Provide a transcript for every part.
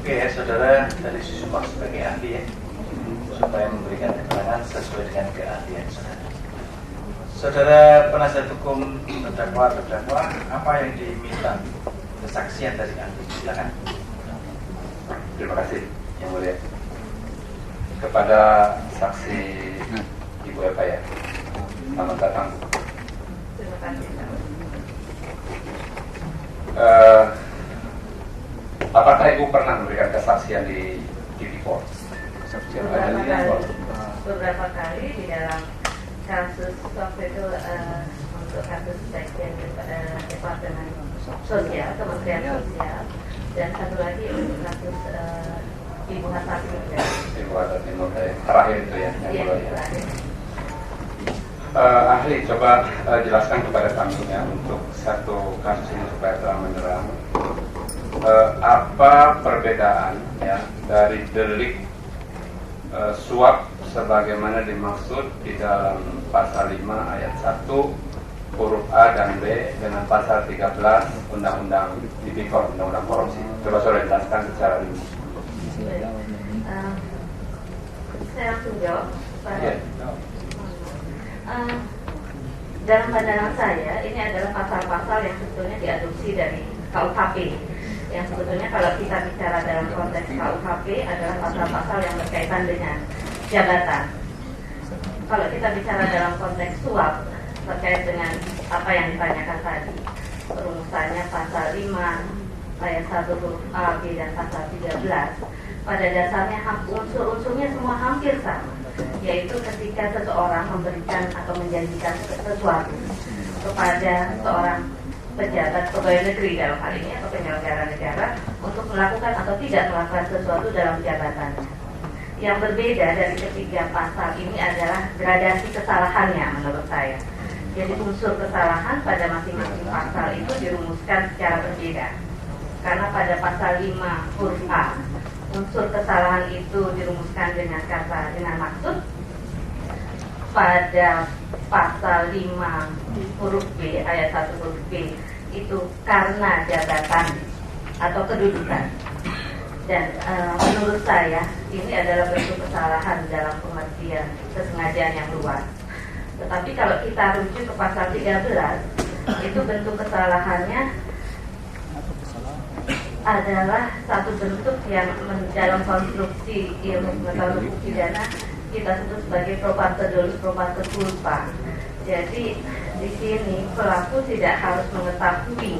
Oke ya saudara, dari Susumak sebagai ahli ya, supaya memberikan keterangan sesuai dengan keahlian saudara. Saudara penasihat hukum terdakwa, apa yang diminta kesaksian dari ahli? Silakan. Terima kasih yang mulia. Kepada saksi Ibu Eva ya, selamat datang. Terima kasih. Apakah Ibu pernah memberikan kesaksian di TV4? Beberapa kali di dalam kasus waktu itu untuk kasus bagian Departemen Sosial, Kementerian Sosial, dan satu lagi untuk kasus Ibu Hatta Timur. Ibu Hatta Timur terakhir itu ya, yang Iya, mulai ya. terakhir. Ahli, coba jelaskan kepada kami ya untuk satu kasus ini supaya terang benderang. Apa perbedaan ya dari delik suap sebagaimana dimaksud di dalam pasal 5 ayat 1 huruf A dan B dengan pasal 13 Undang-Undang Tipikor, Undang-Undang Korupsi. Coba saudara jelaskan secara rinci. Saya langsung jawab. Ya. Dalam pandangan saya, ini adalah pasal-pasal yang sebetulnya diadopsi dari KUHP. Yang sebetulnya kalau kita bicara dalam konteks KUHP adalah pasal-pasal yang berkaitan dengan jabatan. Kalau kita bicara dalam konteks suap terkait dengan apa yang ditanyakan tadi, perumusannya pasal 5 ayat 1 huruf A, B, dan pasal 13, pada dasarnya unsur-unsurnya semua hampir sama, yaitu ketika seseorang memberikan atau menjanjikan sesuatu kepada seorang pejabat pegawai negeri dalam hal ini atau penyelenggara negara untuk melakukan atau tidak melakukan sesuatu dalam jabatannya. Yang berbeda dari ketiga pasal ini adalah gradasi kesalahannya menurut saya. Jadi unsur kesalahan pada masing-masing pasal itu dirumuskan secara berbeda. Karena pada pasal 5 huruf A, unsur kesalahan itu dirumuskan dengan maksud. Pada pasal 5 huruf B, ayat 1 huruf B, itu karena jabatan atau kedudukan. Dan menurut saya ini adalah bentuk kesalahan dalam pengertian kesengajaan yang luas. Tetapi kalau kita rujuk ke pasal 13, itu bentuk kesalahannya adalah satu bentuk yang dalam konstruksi ilmu pengetahuan hukum pidana kita sebut sebagai probante dolus probante culpa. Jadi di sini pelaku tidak harus mengetahui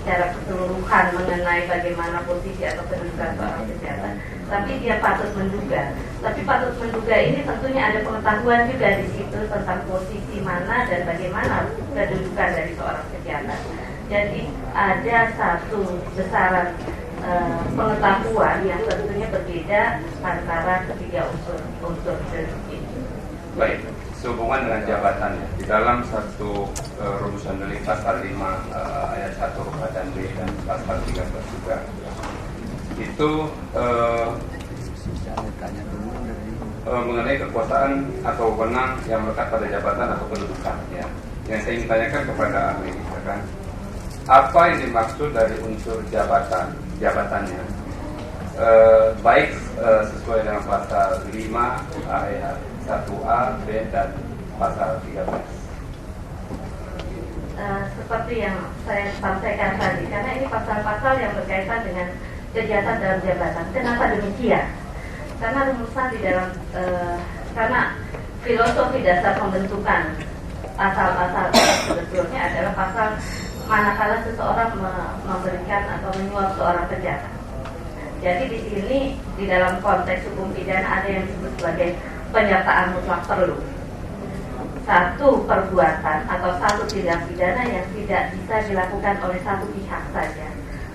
secara keseluruhan mengenai bagaimana posisi atau kedudukan seorang pejabat, tapi dia patut menduga. Tapi patut menduga ini tentunya ada pengetahuan juga di situ tentang posisi mana dan bagaimana kedudukan dari seorang pejabat. Jadi ada satu besaran pengetahuan yang tentunya berbeda antara ketiga unsur delik itu. Baik, sehubungan dengan jabatannya di dalam satu rumusan delik pasal 5 ayat 1 huruf A dan B dan pasal 13 juga itu mengenai kekuasaan atau wewenang yang melekat pada jabatan atau kedudukan ya. Yang saya ingin tanyakan kepada ahli kan, apa yang dimaksud dari unsur jabatannya baik sesuai dengan pasal 5 ayat 1A, B, dan pasal 13. Seperti yang saya sampaikan tadi, karena ini pasal-pasal yang berkaitan dengan kegiatan dalam jabatan. Kenapa demikian? Karena rumusan di dalam karena filosofi dasar pembentukan pasal-pasal sebetulnya adalah pasal manakala seseorang memberikan atau menyuap seorang pejabat. Jadi di sini di dalam konteks hukum pidana ada yang disebut sebagai penyertaan mutlak perlu. Satu perbuatan atau satu tindak pidana yang tidak bisa dilakukan oleh satu pihak saja,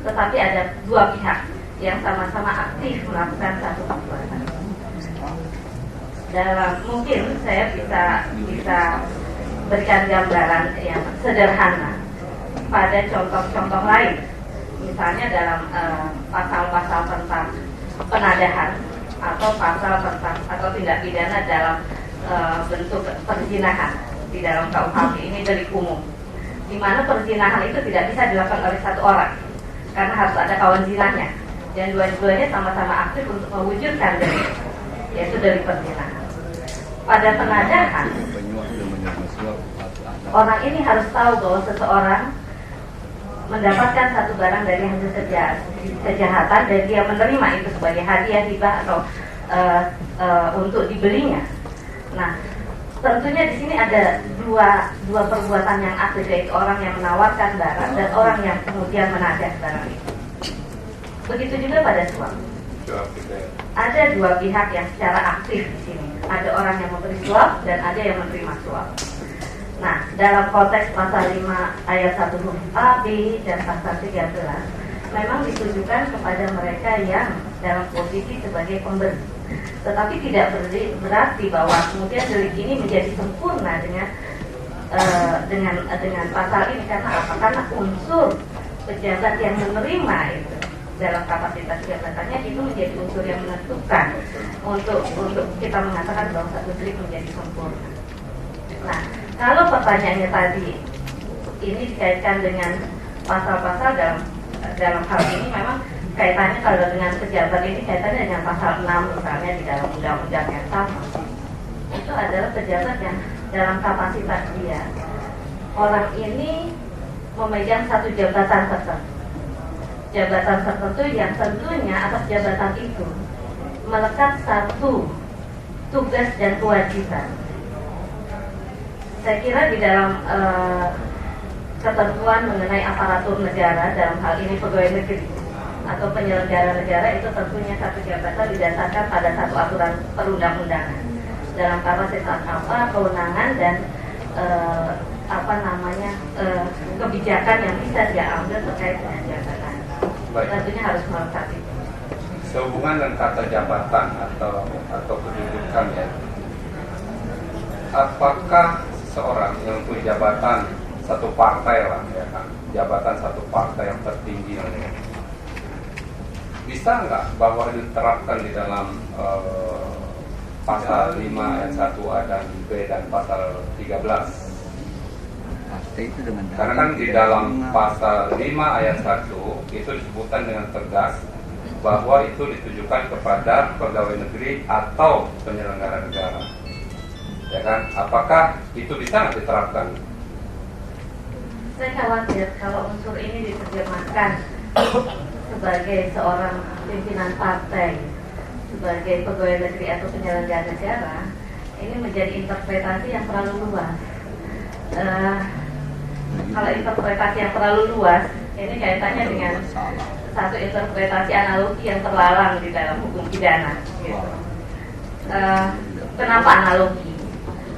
tetapi ada dua pihak yang sama-sama aktif melakukan satu perbuatan. Dalam mungkin saya bisa berikan gambaran yang sederhana pada contoh-contoh lain, misalnya dalam pasal-pasal tentang penadahan atau pasal tentang atau tindak pidana dalam bentuk perzinahan di dalam KUHP ini delik umum, di mana perzinahan itu tidak bisa dilakukan oleh satu orang karena harus ada kawan zinahnya. dan dua-duanya sama-sama aktif untuk mewujudkan delik, yaitu delik perzinahan. Pada penadahan, orang ini harus tahu bahwa seseorang mendapatkan satu barang dari hasil kejahatan dan dia menerima itu sebagai hadiah, hibah atau untuk dibelinya. Nah, tentunya di sini ada dua perbuatan yang aktif, yaitu orang yang menawarkan barang dan orang yang kemudian menadah barang itu. Begitu juga pada suap. Ada dua pihak yang secara aktif di sini. Ada orang yang memberi suap dan ada yang menerima suap. Nah, dalam konteks pasal 5 ayat 1 huruf A, B, dan pasal 13 memang ditujukan kepada mereka yang dalam posisi sebagai pemberi. Tetapi tidak berarti bahwa kemudian delik ini menjadi sempurna dengan pasal ini. Karena apa? Karena unsur pejabat yang menerima itu dalam kapasitas jabatannya itu menjadi unsur yang menentukan untuk kita mengatakan bahwa satu delik menjadi sempurna. Nah, kalau pertanyaannya tadi ini dikaitkan dengan pasal-pasal dalam hal ini, memang kaitannya kalau dengan pejabat ini kaitannya dengan pasal 6 misalnya di dalam undang-undang yang sama. Itu adalah pejabat yang dalam kapasitas dia, orang ini memegang satu jabatan tertentu. Jabatan tertentu yang tentunya atas jabatan itu melekat satu tugas dan kewajiban. Saya kira di dalam ketentuan mengenai aparatur negara, dalam hal ini pegawai negeri atau penyelenggara negara, itu tentunya satu jabatan didasarkan pada satu aturan perundang-undangan dalam kapasitas apa, kewenangan dan kebijakan yang bisa dia ambil terkait dengan jabatan. Tentunya harus melekat itu. Sehubungan dengan kata jabatan atau kedudukan, ya, apakah seorang yang punya jabatan satu partai lah, ya kan, jabatan satu partai yang tertinggi, bisa nggak bahwa diterapkan di dalam pasal 5 ayat 1A dan B dan pasal 13? Karena kan di dalam pasal 5 ayat 1 itu disebutkan dengan tegas bahwa itu ditujukan kepada pegawai negeri atau penyelenggara negara, ya kan? Apakah itu bisa nggak diterapkan? Saya khawatir kalau unsur ini diterjemahkan sebagai seorang pimpinan partai, sebagai pegawai negeri atau penyelenggara negara, ini menjadi interpretasi yang terlalu luas. Kalau interpretasi yang terlalu luas, ini kaitannya dengan satu interpretasi analogi yang terlarang di dalam hukum pidana. Gitu. Kenapa analogi?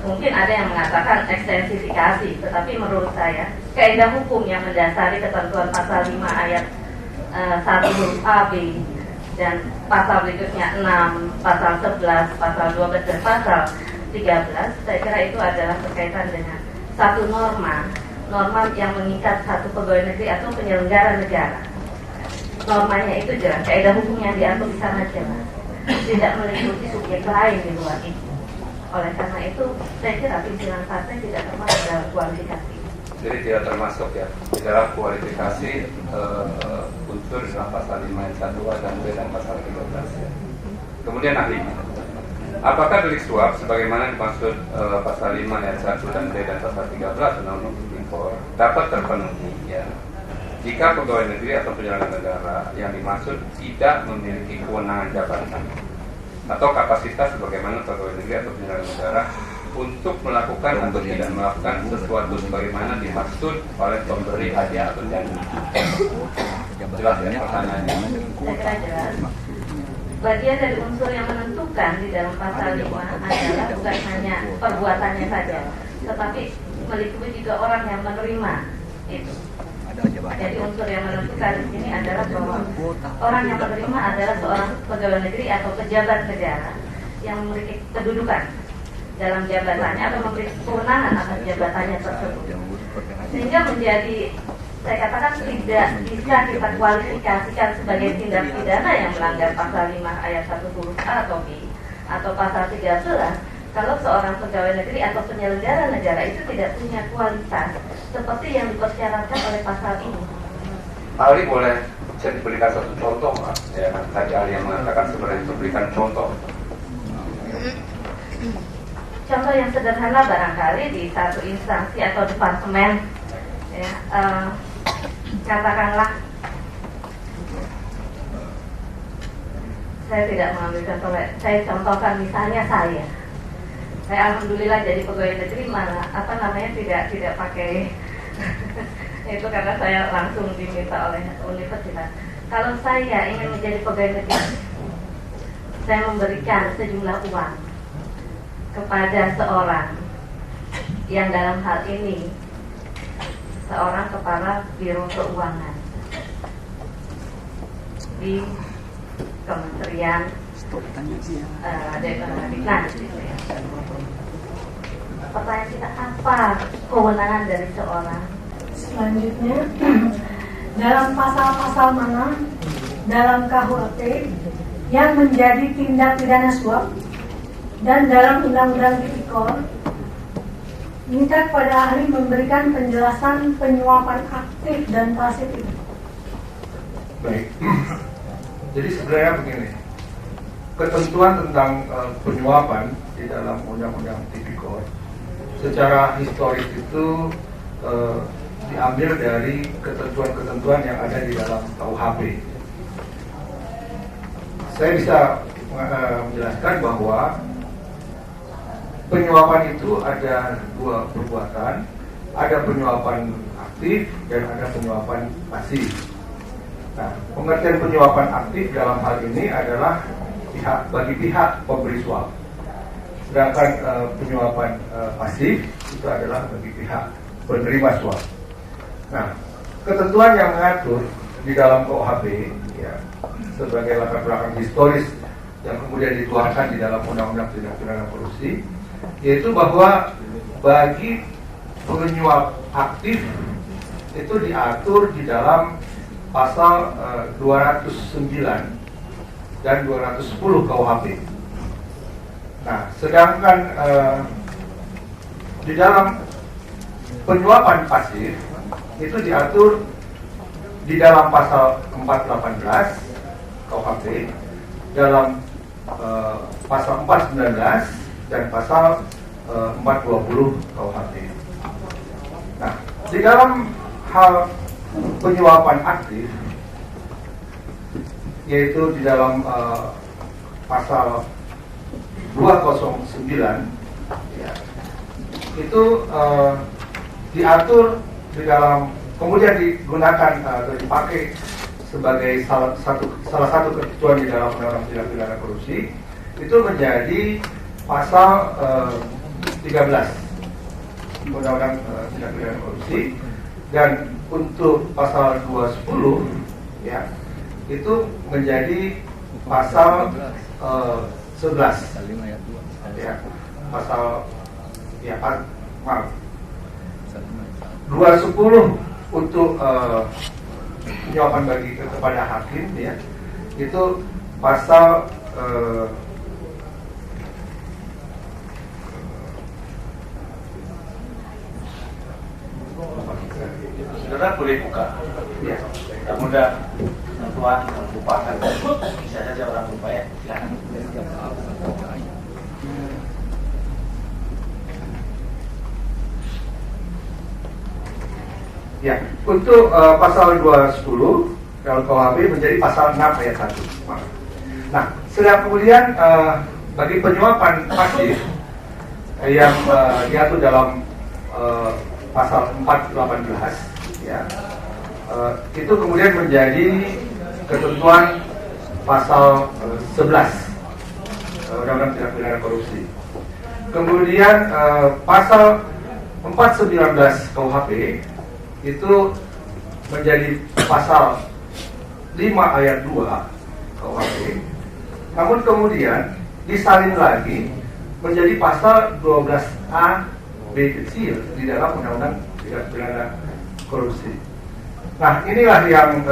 Mungkin ada yang mengatakan ekstensifikasi, tetapi menurut saya kaidah hukum yang mendasari ketentuan pasal 5 ayat 1 huruf A, B, dan pasal berikutnya 6, pasal 11, pasal 12, dan pasal 13, saya kira itu adalah berkaitan dengan satu norma yang mengikat satu pegawai negeri atau penyelenggara negara. Normanya itu jelas, kaidah hukum yang diatur di sana jelas, tidak meliputi subjek lain di luar itu. Oleh karena itu, saya kira pimpinan partai tidak termasuk dalam kualifikasi. Jadi tidak termasuk, ya, di dalam kualifikasi unsur dalam pasal 5 ayat 1A dan B dan pasal 13. Ya. Kemudian ahli, apakah delik suap sebagaimana dimaksud pasal 5 ayat 1 dan B dan pasal 13 Undang-Undang Tipikor dapat terpenuhi, ya, jika pegawai negeri atau penyelenggara negara yang dimaksud tidak memiliki kewenangan jabatan atau kapasitas sebagaimana pegawai negeri atau penyelenggara negara untuk melakukan atau tidak melakukan sesuatu sebagaimana dimaksud oleh pemberi hadiah atau janji. Jelas ya pertanyaannya? Saya kira jelas. Bagian dari unsur yang menentukan di dalam pasal 5 adalah bukan hanya perbuatannya saja, tetapi meliputi juga orang yang menerima itu. Jadi unsur yang menentukan di sini adalah bahwa orang yang menerima adalah seorang pegawai negeri atau pejabat negara yang memiliki kedudukan dalam jabatannya atau memiliki kewenangan atas jabatannya tersebut. Sehingga menjadi, saya katakan, tidak bisa kita kualifikasikan sebagai tindak pidana yang melanggar pasal 5 ayat 1 huruf A atau B atau pasal 13 kalau seorang pegawai negeri atau penyelenggara negara itu tidak punya kualitas seperti yang dipersyaratkan oleh pasal ini. Ahli boleh bisa diberikan satu contoh, Pak? Ya, tadi ahli yang mengatakan sebenarnya berikan contoh. Contoh yang sederhana barangkali di satu instansi atau departemen, ya, katakanlah, saya tidak mengambil contoh, saya contohkan misalnya saya alhamdulillah jadi pegawai negeri, malah tidak pakai itu karena saya langsung diminta oleh universitas. Kalau saya ingin menjadi pegawai negeri, saya memberikan sejumlah uang kepada seorang yang dalam hal ini seorang kepala biro keuangan di Kementerian Diknas. Pertanyaan kita, apa kewenangan dari seorang? Selanjutnya, dalam pasal-pasal mana dalam KUHP yang menjadi tindak pidana suap dan dalam Undang-Undang Tipikor, minta kepada ahli memberikan penjelasan penyuapan aktif dan pasif itu. Baik. Jadi sebenarnya begini, ketentuan tentang penyuapan di dalam Undang-Undang Tipikor secara historis itu diambil dari ketentuan-ketentuan yang ada di dalam KUHP. Saya bisa menjelaskan bahwa penyuapan itu ada dua perbuatan, ada penyuapan aktif dan ada penyuapan pasif. Nah, pengertian penyuapan aktif dalam hal ini adalah bagi pihak pemberi suap. Sedangkan penyuapan pasif itu adalah bagi pihak penerima suap. Nah, ketentuan yang mengatur di dalam KUHP ya, sebagai latar belakang historis yang kemudian dituangkan di dalam Undang-Undang Tindak Pidana Korupsi, yaitu bahwa bagi penyuap aktif itu diatur di dalam pasal 209 dan 210 KUHP. Nah, sedangkan di dalam penyuapan pasif itu diatur di dalam pasal 418 KUHP, dalam pasal 419 dan pasal 420 KUHP. Nah, di dalam hal penyuapan aktif, yaitu di dalam pasal 209 ya, itu diatur di dalam, kemudian digunakan atau dipakai sebagai salah satu ketentuan di dalam Undang-Undang Tindak Pidana Korupsi, itu menjadi pasal 13 Undang-Undang Tindak Pidana Korupsi, dan untuk pasal 210 ya, itu menjadi pasal 11 ya, pasal ya, maaf, 210 untuk penyuapan bagi kepada hakim ya, itu pasal saudara boleh buka ya, mudah tentuan melupakan, bisa saja orang lupa ya, silakan. Ya, untuk pasal 210 dalam KUHP menjadi pasal 6 ayat 1. Nah, sedang kemudian bagi penyuapan pasif yang diatur dalam pasal 418 ya, itu kemudian menjadi ketentuan pasal 11 Undang-Undang Tindak Pidana Korupsi. Kemudian pasal 419 KUHP itu menjadi pasal 5 ayat 2 KUHP. Namun kemudian disalin lagi menjadi pasal 12A B kecil di dalam Undang-Undang Tindak Pidana Korupsi. Nah, inilah yang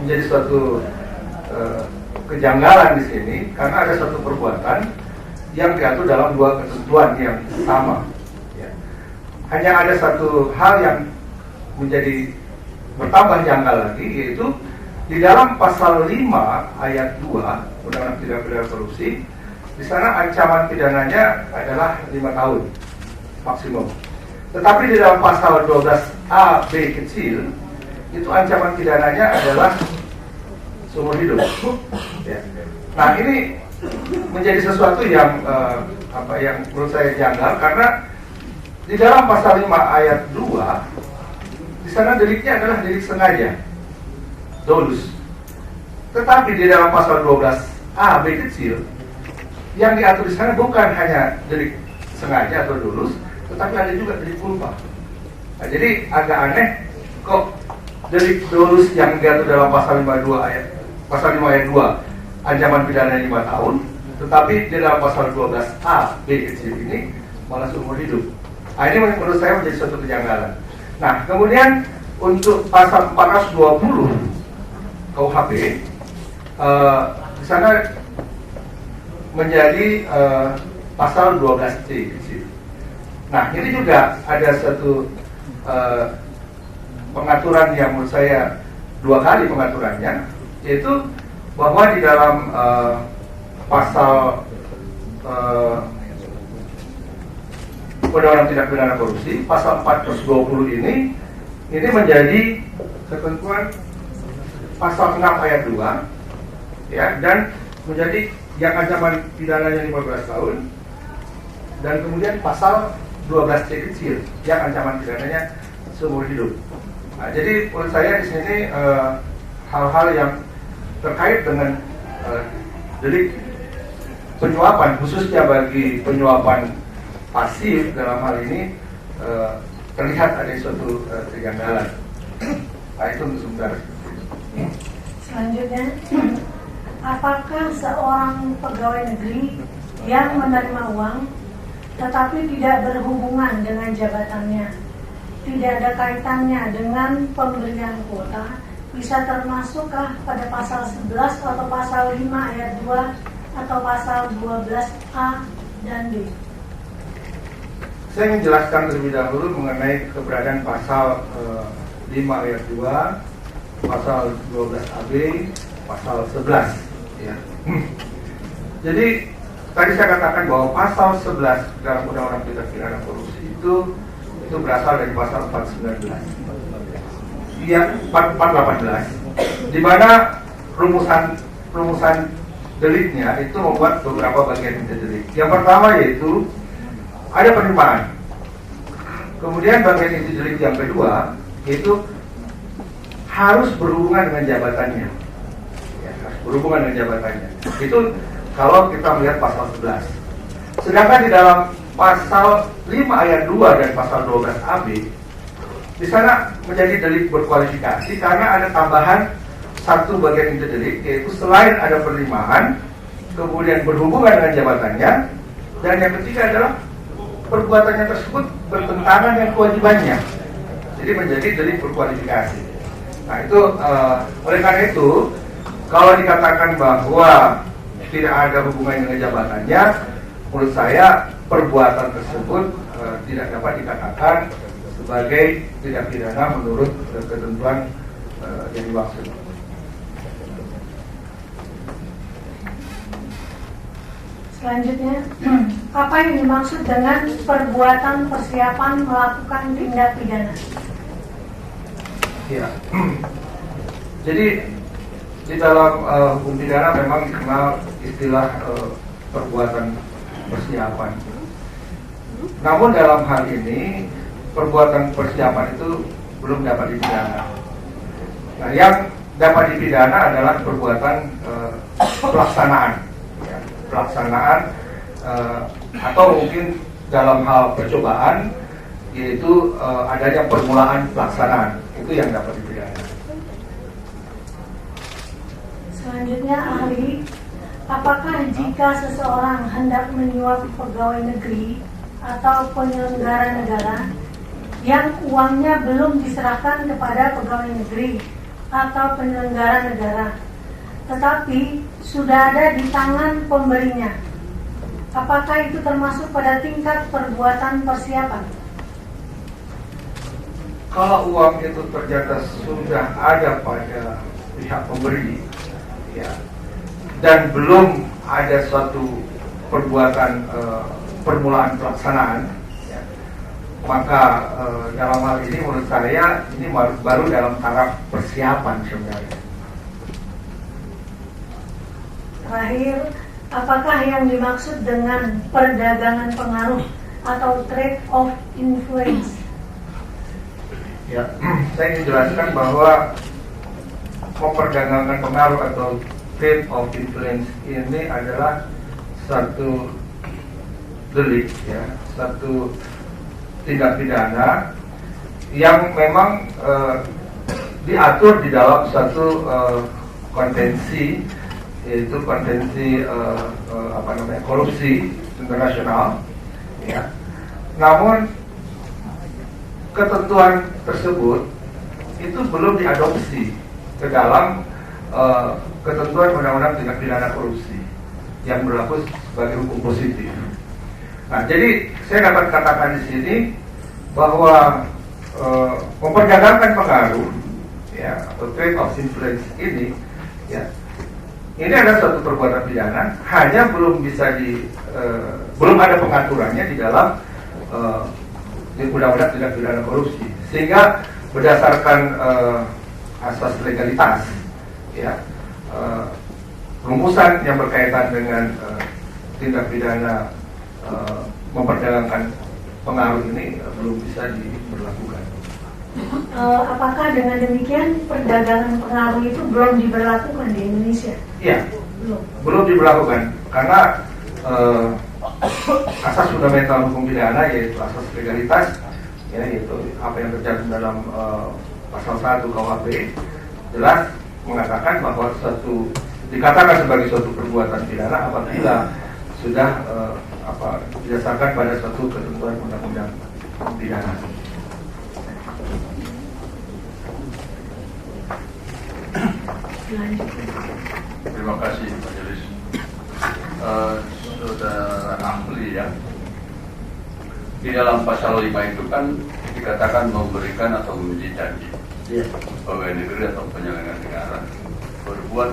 menjadi suatu kejanggalan di sini, karena ada suatu perbuatan yang diatur dalam dua ketentuan yang sama. Ya. Hanya ada satu hal yang menjadi bertambah janggal lagi, yaitu di dalam pasal 5 ayat 2 Undang-Undang Tindak Pidana Korupsi, di sana ancaman pidananya adalah 5 tahun maksimum. Tetapi di dalam pasal 12A B kecil itu ancaman pidananya adalah seumur hidup. Ya. Nah, ini menjadi sesuatu yang yang menurut saya janggal, karena di dalam pasal 5 ayat 2 di sana deliknya adalah delik sengaja, dolus. Tetapi di dalam pasal 12A B kecil yang diatur di sana bukan hanya delik sengaja atau dolus, tetapi ada juga delik culpa. Nah, jadi agak aneh kok delik dolus yang diatur dalam pasal 5 ayat 2 ancaman pidana 5 tahun, tetapi di dalam pasal 12A B kecil ini malah seumur hidup. Nah, ini menurut saya menjadi suatu kejanggalan. Nah, kemudian untuk pasal 420 KUHP di sana menjadi pasal 12C kecil. Nah, ini juga ada satu pengaturan yang menurut saya 2 kali pengaturannya, yaitu bahwa di dalam pasal Undang-Undang Tindak Pidana Korupsi pasal 420 ini menjadi ketentuan pasal 6 ayat 2, ya, dan menjadi yang ancaman pidananya 15 tahun, dan kemudian pasal 12C kecil yang ancaman pidananya seumur hidup. Nah, jadi menurut saya di sini hal-hal yang terkait dengan delik penyuapan, khususnya bagi penyuapan pasif dalam hal ini terlihat ada suatu kejanggalan. Nah, itu untuk sebentar. Selanjutnya, apakah seorang pegawai negeri yang menerima uang tetapi tidak berhubungan dengan jabatannya, tidak ada kaitannya dengan pemberian kuota, bisa termasukkah pada pasal 11 atau pasal 5 ayat 2 atau pasal 12A dan B? Saya ingin jelaskan terlebih dahulu mengenai keberadaan pasal 5 ayat 2, pasal 12AB, pasal 11. Ya. Jadi tadi saya katakan bahwa pasal 11 dalam Undang-Undang Tindak Pidana Korupsi itu berasal dari pasal 419. Iya, 418, di mana rumusan deliknya itu membuat beberapa bagian inti delik. Yang pertama yaitu ada penerimaan. Kemudian bagian inti delik yang kedua yaitu harus berhubungan dengan jabatannya. Ya, harus berhubungan dengan jabatannya. Itu kalau kita melihat pasal 11. Sedangkan di dalam pasal 5 ayat 2 dan pasal 12AB di sana menjadi delik berkualifikasi karena ada tambahan satu bagian inti delik, yaitu selain ada penerimaan, kemudian berhubungan dengan jabatannya, dan yang ketiga adalah perbuatannya tersebut bertentangan dengan kewajibannya. Jadi menjadi delik berkualifikasi. Nah, itu oleh karena itu kalau dikatakan bahwa tidak ada hubungan dengan jabatannya, menurut saya perbuatan tersebut tidak dapat dikatakan sebagai tindak pidana menurut ketentuan yang dimaksud. Selanjutnya, apa yang dimaksud dengan perbuatan persiapan melakukan tindak pidana? Ya, jadi di dalam hukum pidana memang dikenal istilah perbuatan persiapan. Namun dalam hal ini perbuatan persiapan itu belum dapat dipidana. Nah, yang dapat dipidana adalah perbuatan pelaksanaan, ya, pelaksanaan atau mungkin dalam hal percobaan, yaitu adanya permulaan pelaksanaan, itu yang dapat dipidana. Selanjutnya, ahli, apakah jika seseorang hendak menyuap pegawai negeri atau penyelenggara negara yang uangnya belum diserahkan kepada pegawai negeri atau penyelenggara negara, tetapi sudah ada di tangan pemberinya, apakah itu termasuk pada tingkat perbuatan persiapan? Kalau uang itu ternyata sudah ada pada pihak pemberi, ya, dan belum ada suatu perbuatan permulaan pelaksanaan, ya, maka dalam hal ini menurut saya ini baru dalam taraf persiapan sebenarnya. Terakhir, apakah yang dimaksud dengan perdagangan pengaruh atau trade of influence? Ya, saya ingin jelaskan bahwa memperdagangkan pengaruh atau trade of influence ini adalah satu delik, ya, satu tindak pidana yang memang diatur di dalam satu konvensi, yaitu konvensi korupsi internasional, ya. Namun ketentuan tersebut itu belum diadopsi ke dalam ketentuan undang-undang tindak pidana korupsi yang berlaku sebagai hukum positif. Nah, jadi saya dapat katakan di sini bahwa memperdagangkan pengaruh, ya, atau trade of influence ini, ya, ini adalah suatu perbuatan pidana, hanya belum belum ada pengaturannya di dalam undang-undang tindak pidana korupsi, sehingga berdasarkan asas legalitas, ya, rumusan yang berkaitan dengan tindak pidana memperdagangkan pengaruh ini belum bisa diberlakukan. Apakah dengan demikian perdagangan pengaruh itu belum diberlakukan di Indonesia? Iya, belum diberlakukan karena asas fundamental hukum pidana, yaitu asas legalitas, ya, yaitu apa yang tercantum dalam pasal 1 KUHP jelas mengatakan bahwa dikatakan sebagai suatu perbuatan pidana apabila sudah didasarkan pada suatu ketentuan undang-undang pidana. Terima kasih majelis. Saudara ahli, ya, di dalam pasal 5 itu kan dikatakan memberikan atau memberi janji pegawai negeri atau penyelenggara negara berbuat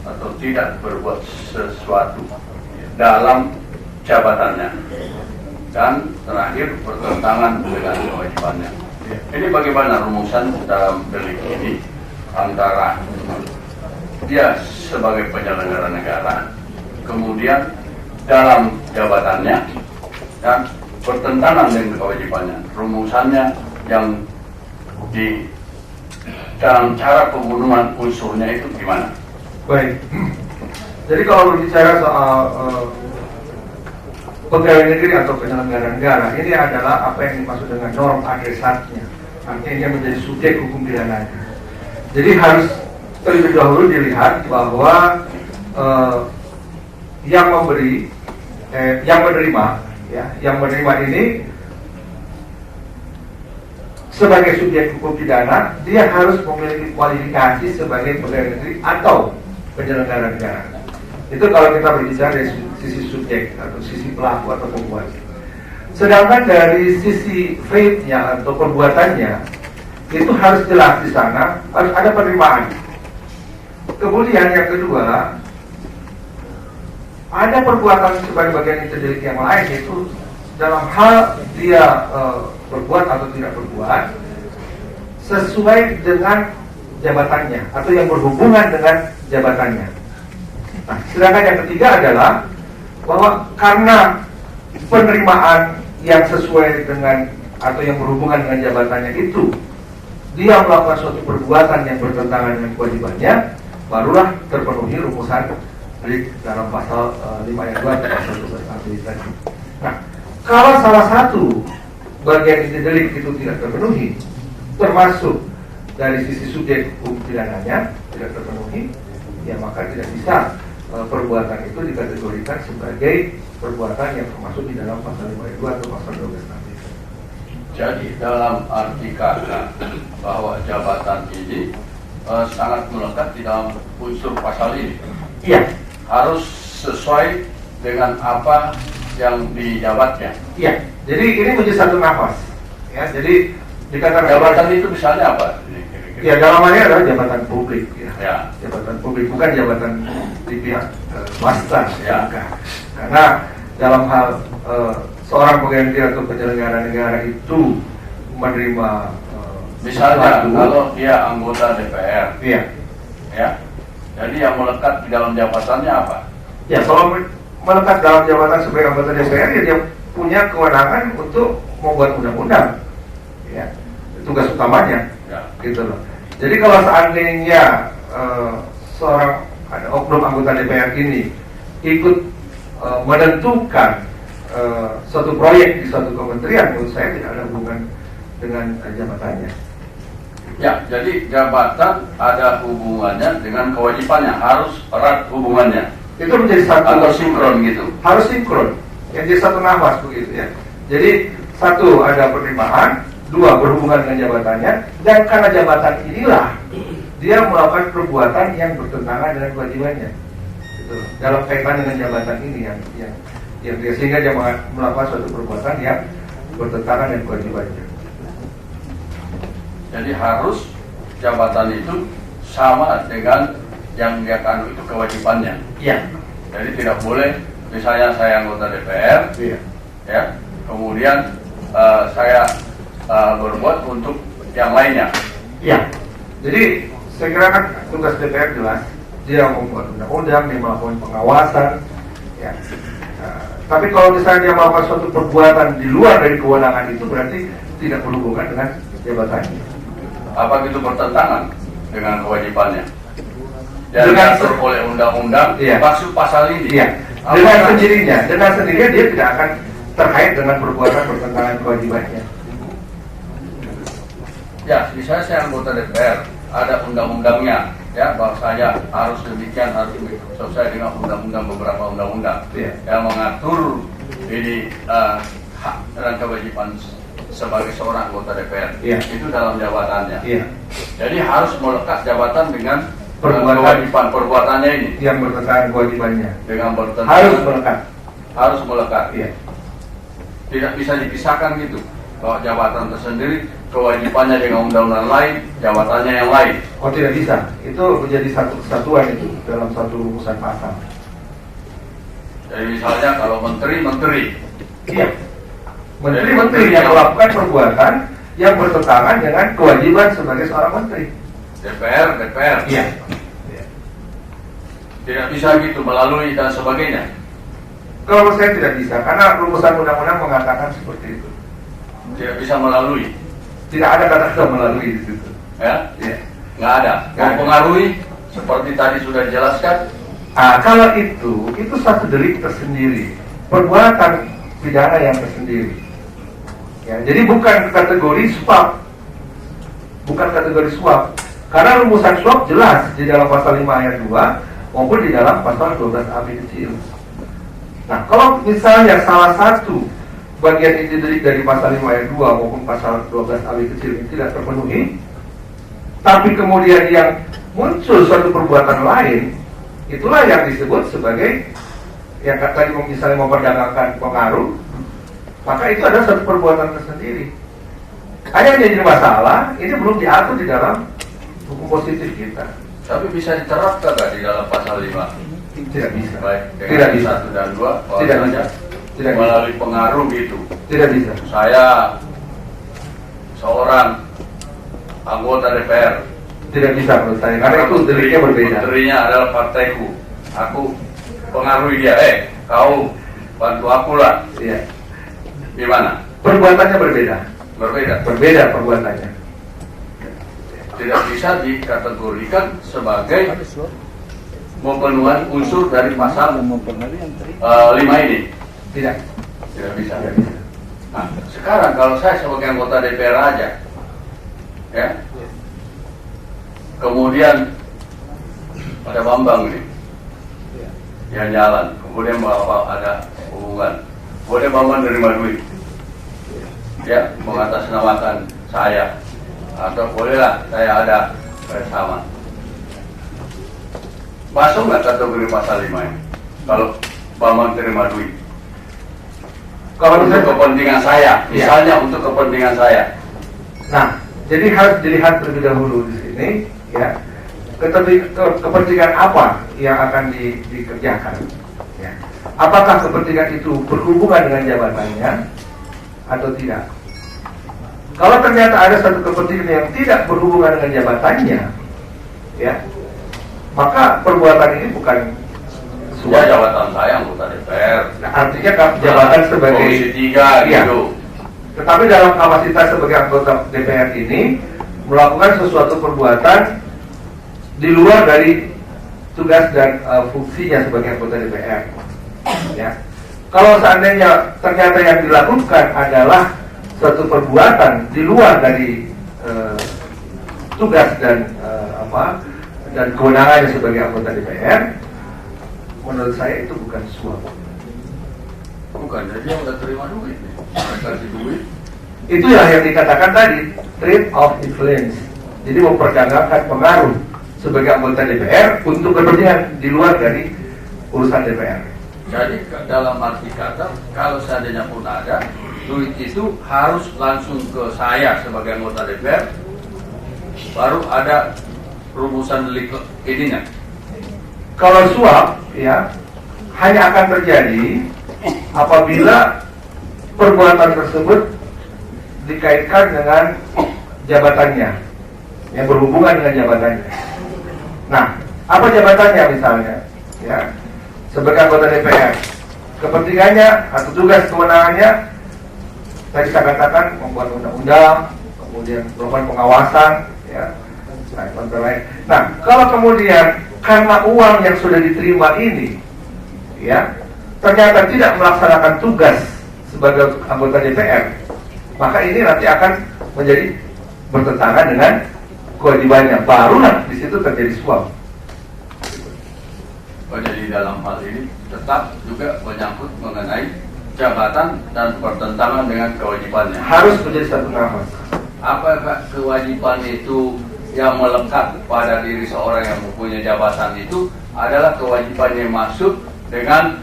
atau tidak berbuat sesuatu dalam jabatannya, dan terakhir bertentangan dengan kewajibannya. Ini bagaimana rumusan dalam delik ini antara dia sebagai penyelenggara negara, kemudian dalam jabatannya, dan bertentangan dengan kewajibannya? Rumusannya yang di dalam cara pembunuhan unsurnya itu gimana? Baik, jadi kalau berbicara soal pegawai negeri atau penyelenggara negara, ini adalah apa yang dimaksud dengan norm adresatnya, artinya dia menjadi subjek hukum pidananya. Jadi harus terlebih dahulu dilihat bahwa yang menerima ini sebagai subjek hukum pidana, dia harus memiliki kualifikasi sebagai pegawai negeri atau penyelenggara negara. Itu kalau kita berbicara dari sisi subjek atau sisi pelaku atau pembuat. Sedangkan dari sisi faith-nya atau perbuatannya, itu harus jelas di sana, harus ada penerimaan. Kemudian yang kedua, ada perbuatan sebagai bagian dari delik yang lain, itu dalam hal dia berbuat atau tidak berbuat sesuai dengan jabatannya atau yang berhubungan dengan jabatannya. Nah, sedangkan yang ketiga adalah bahwa karena penerimaan yang sesuai dengan atau yang berhubungan dengan jabatannya itu dia melakukan suatu perbuatan yang bertentangan dengan kewajibannya, barulah terpenuhi rumusan di dalam pasal 5 ayat 2 atau pasal 12 tadi. Nah, kalau salah satu bagian inti delik itu tidak terpenuhi, termasuk dari sisi subjek hukum pidananya tidak terpenuhi, ya maka tidak bisa perbuatan itu dikategorikan sebagai perbuatan yang termasuk di dalam pasal 5 ayat 2 atau pasal 12 nanti. Jadi dalam arti kata bahwa jabatan ini sangat melekat di dalam unsur pasal ini. Iya. Harus sesuai dengan apa yang dijabatnya. Iya. Jadi ini menjadi satu nafas. Ya, jadi dikatakan jabatan itu misalnya apa? Ya, dalam hal ini adalah jabatan publik ya. Ya. Jabatan publik, bukan jabatan di pihak swasta Ya. bukan. Karena dalam hal seorang pegawai negeri atau penyelenggara negara itu menerima Misalnya sesuatu, kalau dia anggota DPR, iya. ya, jadi yang melekat di dalam jabatannya apa? Ya, kalau melekat dalam jabatan sebagai anggota DPR, ya dia punya kewenangan untuk membuat undang-undang. Ya, tugas utamanya, Ya. gitu loh. Jadi kalau seandainya seorang oknum anggota DPR ini ikut menentukan suatu proyek di suatu kementerian, menurut saya tidak ada hubungan dengan jabatannya. Ya, jadi jabatan ada hubungannya dengan kewajibannya, harus erat hubungannya Itu menjadi satu atau sinkron gitu. harus sinkron, yang jadi satu nafas begitu ya. Jadi satu, ada penerimaan, dua, berhubungan dengan jabatannya, dan karena jabatan inilah dia melakukan perbuatan yang bertentangan dengan kewajibannya. Gitu loh. Dalam kaitan dengan jabatan ini yang dia, sehingga dia melakukan suatu perbuatan yang bertentangan dengan kewajibannya. Jadi harus jabatan itu sama dengan yang dia kanu itu kewajibannya. Iya. Jadi tidak boleh misalnya saya anggota DPR, Iya. ya, kemudian saya berbuat untuk yang lainnya. Iya. Jadi saya kira kan tugas DPR jelas, dia membuat undang-undang, dia melakukan pengawasan, ya. Tapi kalau misalnya dia melakukan suatu perbuatan di luar dari kewenangan itu, berarti tidak berhubungan dengan jabatannya. Apa itu bertentangan dengan kewajibannya? Dan Dengan diatur oleh undang-undang, Iya. maksud pasal ini. Iya. Apakah- Dengan sendirinya dia tidak akan terkait dengan perbuatan bertentangan kewajibannya. Ya, misalnya saya anggota DPR, ada undang-undangnya, ya, bahwa saya harus demikian, harus demikian, sesuai dengan undang-undang, beberapa undang-undang Iya. yang mengatur ini hak dan kewajiban sebagai seorang anggota DPR. Iya. Itu dalam jabatannya. Iya. Jadi harus melekat jabatan dengan Perbuatan. kewajiban perbuatannya ini, Yang bertentangan kewajibannya dengan bertentangan harus melekat. harus melekat. Iya. Tidak bisa dipisahkan gitu. Kalau jabatan tersendiri kewajibannya dengan undang-undang lain, jabatannya yang lain. Oh, tidak bisa. Itu menjadi satu kesatuan itu dalam satu rumusan pasal. Jadi misalnya kalau menteri, Iya. Menteri-menteri yang melakukan perbuatan yang bertentangan dengan kewajiban sebagai seorang menteri. DPR, Iya. tidak bisa gitu melalui dan sebagainya. Kalau saya tidak bisa, karena rumusan undang-undang mengatakan seperti itu. Tidak bisa melalui, Tidak ada kata-kata melalui di situ. ya, Iya. nggak ada. Nggak ada. Mempengaruhi seperti tadi sudah dijelaskan. Kalau itu satu delik tersendiri, perbuatan pidana yang tersendiri. Ya, jadi bukan kategori suap, karena rumusan suap jelas di dalam pasal 5 ayat 2 maupun di dalam pasal 12 AB kecil. Nah, kalau misalnya salah satu bagian inti delik dari pasal 5 ayat 2 maupun pasal 12 AB kecil ini tidak terpenuhi, tapi kemudian yang muncul suatu perbuatan lain, itulah yang disebut sebagai yang tadi misalnya memperdagangkan pengaruh, maka itu adalah satu perbuatan tersendiri. Hanya yang jadi masalah, ini belum diatur di dalam hukum positif kita. Tapi bisa diterapkan nggak di dalam pasal 5? Tidak bisa. Baik, Tidak dengan bisa. 1 dan 2, Tidak bisa. Tidak bisa. melalui pengaruh gitu. Tidak bisa. Saya seorang anggota DPR. Tidak bisa menurut saya, karena itu deliknya berbeda. Menterinya adalah partaiku. Aku pengaruhi dia. Kau bantu aku lah. Iya. Gimana? Perbuatannya berbeda. Berbeda perbuatannya. Tidak bisa dikategorikan sebagai memenuhi unsur dari pasal 5 ini. Tidak. Tidak bisa. Tidak bisa. Nah, sekarang kalau saya sebagai anggota DPR aja, ya, kemudian ada Bambang nih, yang jalan, kemudian bapak ada hubungan, kemudian Bambang nerima duit, ya, mengatasnamakan saya, atau bolehlah saya ada bersama. Masuk nggak kategori pasal 5 ini? Kalau Bambang terima duit, Kalau untuk misalnya, kepentingan saya, misalnya untuk kepentingan saya. nah, Jadi harus dilihat terlebih dahulu di sini, ya, kepentingan apa yang akan dikerjakan. Ya. Apakah kepentingan itu berhubungan dengan jabatannya atau tidak? Kalau ternyata ada satu kepentingan yang tidak berhubungan dengan jabatannya, ya, maka perbuatan ini bukan Ya, jabatan saya anggota DPR. Nah, artinya jabatan sebagai Komisi 3 iya. gitu. Tetapi dalam kapasitas sebagai anggota DPR ini melakukan sesuatu perbuatan di luar dari tugas dan fungsinya sebagai anggota DPR. Ya. Kalau seandainya ternyata yang dilakukan adalah suatu perbuatan di luar dari tugas dan dan kewenangannya sebagai anggota DPR, menurut saya itu bukan suap. Bukan, jadi yang udah terima duit nih. Mereka kasih duit. Itu yang dikatakan tadi, trade of influence. Jadi memperdagangkan pengaruh sebagai anggota DPR untuk kepentingan di luar dari urusan DPR. Jadi dalam arti kata, kalau seandainya pun ada, duit itu harus langsung ke saya sebagai anggota DPR, baru ada rumusan delik ininya. Kalau suap, ya, hanya akan terjadi apabila perbuatan tersebut dikaitkan dengan jabatannya, yang berhubungan dengan jabatannya. Nah, apa jabatannya misalnya? Ya, sebagai anggota DPR, kepentingannya atau tugas kewenangannya tadi saya katakan membuat undang-undang, kemudian melakukan pengawasan, ya. Nah, kalau kemudian karena uang yang sudah diterima ini, ya, ternyata tidak melaksanakan tugas sebagai anggota DPR, maka ini nanti akan menjadi bertentangan dengan kewajibannya. Barulah di situ terjadi suap. Jadi dalam hal ini tetap juga menyangkut mengenai jabatan dan bertentangan dengan kewajibannya. Harus menjadi satu nafas. Apakah kewajiban itu yang melekat pada diri seorang yang mempunyai jabatan itu adalah kewajiban yang masuk dengan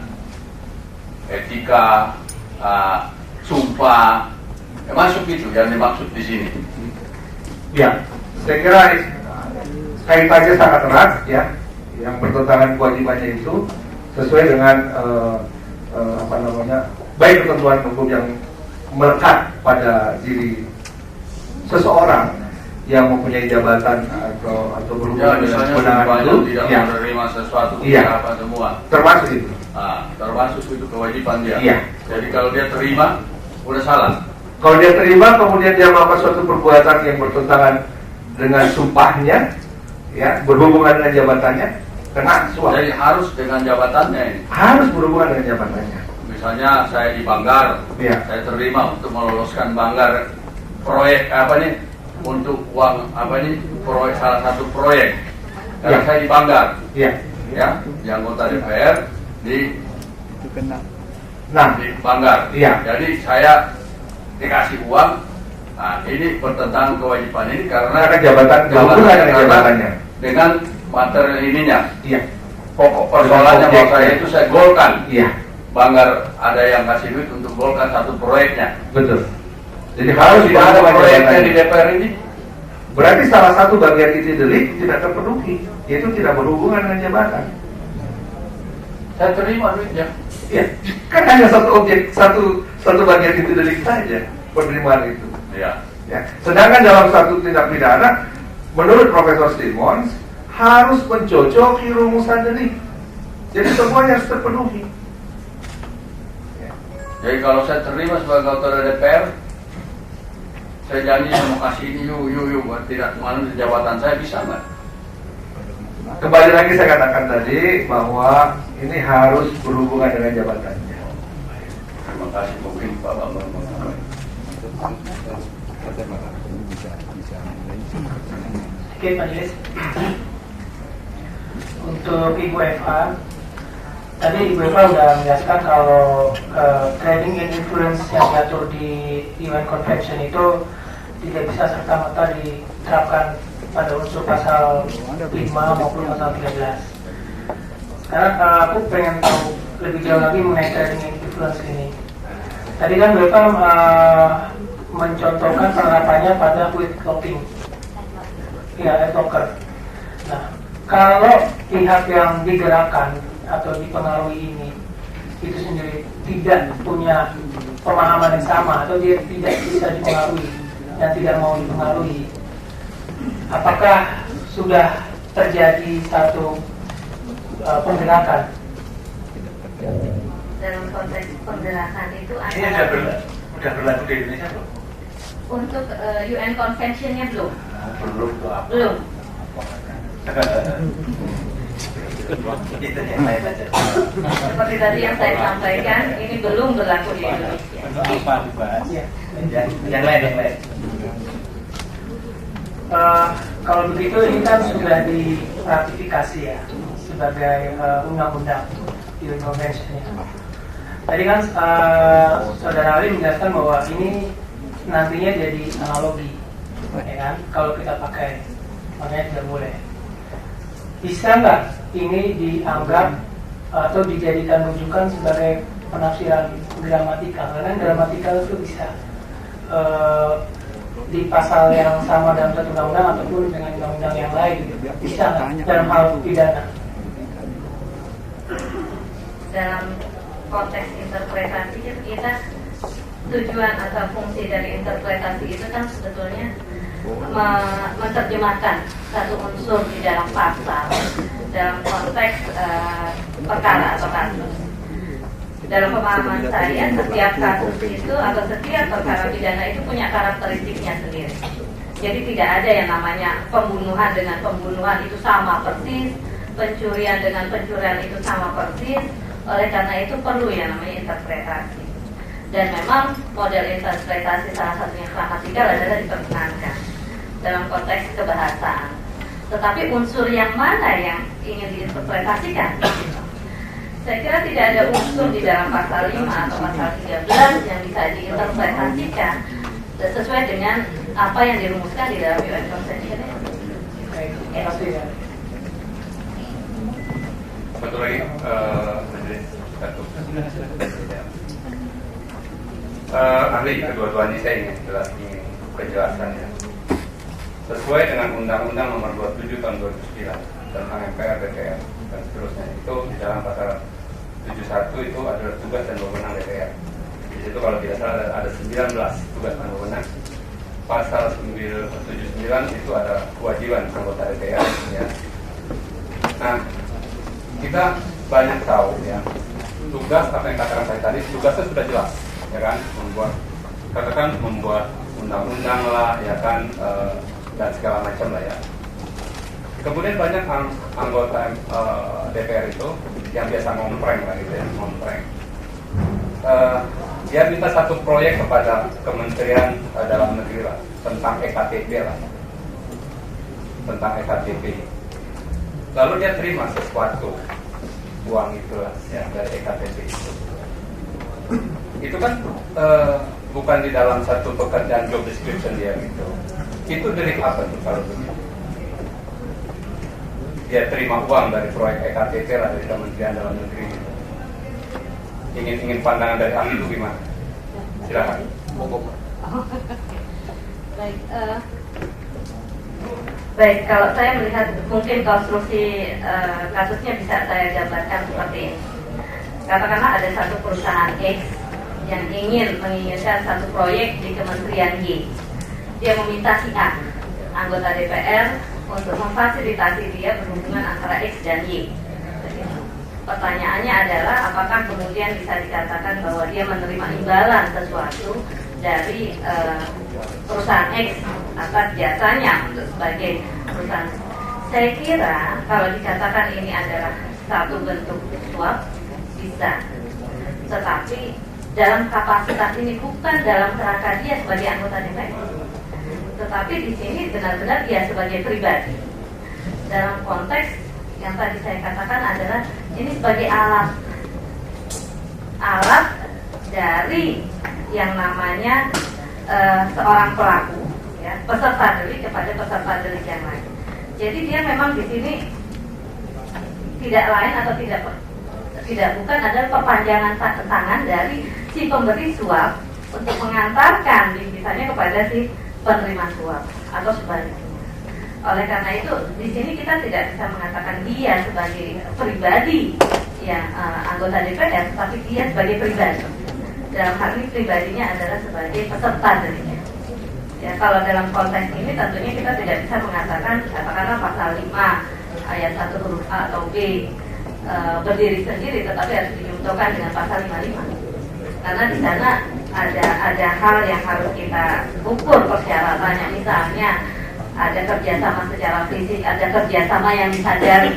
etika, sumpah, masuk itu yang dimaksud di sini. Ya, saya kira kaitannya sangat erat, ya, yang bertentangan kewajibannya itu sesuai dengan baik ketentuan hukum yang melekat pada diri seseorang yang mempunyai jabatan atau berhubungan dengan kewenangan itu, tidak ya, menerima sesuatu, iya, apa semua, termasuk itu. Termasuk itu kewajiban dia. Iya. Jadi kalau dia terima, udah salah. Kalau dia terima kemudian dia melakukan suatu perbuatan yang bertentangan dengan sumpahnya, ya, berhubungan dengan jabatannya, kena suap. Jadi harus dengan jabatannya ini. Harus berhubungan dengan jabatannya. Misalnya saya di Banggar, Iya. saya terima untuk meloloskan Banggar proyek apa nih, untuk uang apa nih, proyek, salah satu proyek. Karena Iya. saya di Banggar, Iya. ya, di anggota DPR di Nah, Banggar. iya. Jadi saya dikasih uang. Nah, ini bertentangan kewajiban ini karena jabatan berhubungan dengan jabatannya. Dengan materi ininya. Iya. Pokok persoalannya bahwa saya itu saya golkan. Iya. Banggar ada yang kasih duit untuk golkan satu proyeknya. Betul. Jadi Kalau harus tidak ada berhubungan proyeknya jabatannya. di DPR ini, Berarti salah satu bagian itu delik tidak terpenuhi, yaitu tidak berhubungan dengan jabatan. saya terima duitnya. Iya. Kan hanya satu objek, satu bagian itu delik saja penerimaan itu. Iya. Ya. Sedangkan dalam satu tindak pidana, menurut Profesor Simons harus mencocoki rumusan delik. Jadi semuanya harus terpenuhi. Ya. Jadi kalau saya terima sebagai anggota DPR, saya janji mau kasih ini yuk, tidak mana di jabatan saya bisa nggak? Kembali lagi saya katakan tadi bahwa ini harus berhubungan dengan jabatannya. Terima kasih mungkin Pak Bambang. Oke, majelis. Untuk Ibu Eva, tadi Ibu Eva sudah menjelaskan kalau trading in influence yang diatur di UN Convention itu tidak bisa serta-merta diterapkan pada unsur pasal 5 maupun pasal 13. Sekarang aku pengen tahu lebih jauh lagi mengenai trading in influence ini. Tadi kan Bu Eva mencontohkan penerapannya pada quit locking, ya, locker. Nah, kalau pihak yang digerakkan atau dipengaruhi ini itu sendiri tidak punya pemahaman yang sama atau dia tidak bisa dipengaruhi dan tidak mau dipengaruhi, apakah sudah terjadi satu penggerakan? Dalam konteks penggerakan itu Ini udah berlaku di Indonesia belum? untuk UN Convention-nya belum. Belum tuh apa? Belum. Itu yang saya baca. Seperti tadi yang saya sampaikan, ini belum berlaku di Indonesia. Apa dibahas? Ya. Yang lain. Kalau begitu ini kan sudah diratifikasi ya sebagai undang-undang UN Convention ya. Tadi kan Saudara Ali menjelaskan bahwa ini nantinya jadi analogi, ya kan? Kalau kita pakai, makanya tidak boleh. Bisa nggak ini dianggap atau dijadikan rujukan sebagai penafsiran gramatikal? Karena gramatikal itu bisa di pasal yang sama dalam satu undang-undang ataupun dengan undang-undang yang lain, bisa nggak dalam hal pidana? Dalam konteks interpretasi kita, tujuan atau fungsi dari interpretasi itu kan sebetulnya menerjemahkan satu unsur di dalam pasal dalam konteks perkara atau kasus. Dalam pemahaman saya, setiap kasus itu atau setiap perkara pidana itu punya karakteristiknya sendiri. Jadi tidak ada yang namanya pembunuhan dengan pembunuhan itu sama persis, pencurian dengan pencurian itu sama persis. Oleh karena itu perlu yang namanya interpretasi. Dan memang model interpretasi salah satunya gramatikal adalah diperkenankan dalam konteks kebahasaan. Tetapi unsur yang mana yang ingin diinterpretasikan? Saya kira tidak ada unsur di dalam pasal 5 atau pasal 13 yang bisa diinterpretasikan sesuai dengan apa yang dirumuskan di dalam UN Convention. Satu lagi, majelis satu. Ahli kedua-duanya saya ingin penjelasannya. Sesuai dengan Undang-Undang Nomor 27 Tahun 2009 tentang MPR, DPR dan seterusnya, itu di dalam pasal 71 itu adalah tugas dan wewenang DPR. Di situ kalau tidak salah ada 19 tugas dan wewenang. Pasal 79 itu ada kewajiban anggota DPR. Ya. Nah, kita banyak tahu ya tugas apa yang katakan saya tadi, tugasnya sudah jelas, ya kan, membuat undang-undang lah, ya kan, dan segala macam lah ya. Kemudian banyak anggota DPR itu yang biasa ngompreng lah gitu ya, ngompreng. Dia minta satu proyek kepada Kementerian Dalam Negeri lah tentang EKTP lah, tentang EKTP. Lalu dia terima sesuatu uang itulah ya dari EKTP itu. Itu kan bukan di dalam satu pekerjaan job description dia gitu. Itu delik apa tuh kalau begitu? Dia terima uang dari proyek EKTP lah dari Kementerian Dalam Negeri gitu. Ingin pandangan dari ahli itu gimana? Silakan. Baik, kalau saya melihat mungkin konstruksi kasusnya bisa saya jabarkan seperti ini. Katakanlah ada satu perusahaan X yang menginginkan satu proyek di Kementerian Y. Dia meminta si A, anggota DPR, untuk memfasilitasi dia berhubungan antara X dan Y. Pertanyaannya adalah apakah kemudian bisa dikatakan bahwa dia menerima imbalan sesuatu dari perusahaan X atas jasanya untuk sebagai perusahaan. Saya kira kalau dikatakan ini adalah satu bentuk suap, bisa. Tetapi dalam kapasitas ini bukan dalam kerangka dia sebagai anggota DPR, tetapi di sini benar-benar dia sebagai pribadi. Dalam konteks yang tadi saya katakan adalah ini sebagai alat dari yang namanya seorang pelaku, ya, peserta delik kepada peserta delik yang lain. Jadi dia memang di sini tidak lain atau tidak bukan adalah perpanjangan tangan dari si pemberi suap untuk mengantarkan bingkisannya kepada si penerima suap atau sebaliknya. Oleh karena itu, di sini kita tidak bisa mengatakan dia sebagai pribadi yang anggota DPR, tetapi dia sebagai pribadi. Dalam hal ini pribadinya adalah sebagai peserta darinya. Ya, kalau dalam konteks ini tentunya kita tidak bisa mengatakan katakanlah pasal 5 ayat 1 huruf A atau B berdiri sendiri, tetapi harus dinyuntukkan dengan pasal 55. Karena di sana ada hal yang harus kita ukur persyaratannya, misalnya ada kerjasama secara fisik, ada kerjasama yang disadari.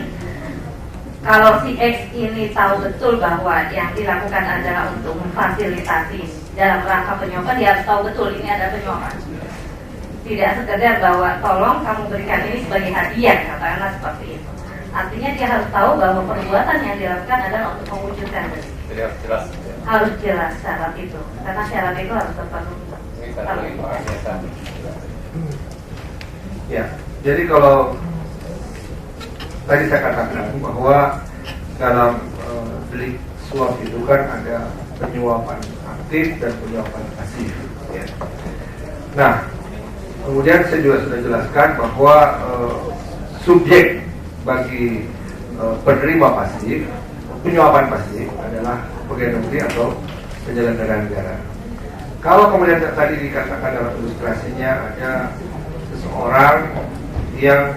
Kalau si X ini tahu betul bahwa yang dilakukan adalah untuk memfasilitasi dalam rangka penyuapan, dia harus tahu betul ini ada penyuapan. Tidak sekedar bahwa tolong kamu berikan ini sebagai hadiah, katakanlah seperti itu. Artinya dia harus tahu bahwa perbuatan yang dilakukan adalah untuk mewujudkan. Jadi harus jelas. Harus jelas syarat itu, karena syarat itu harus terpenuhi. Ya, jadi kalau tadi saya katakan bahwa dalam delik suap itu kan ada penyuapan aktif dan penyuapan pasif. Ya. Nah, kemudian saya juga sudah jelaskan bahwa subjek bagi penerima pasif, penyuapan pasif adalah pegawai negeri atau penyelenggara negara. Kalau kemudian tadi dikatakan dalam ilustrasinya ada seseorang yang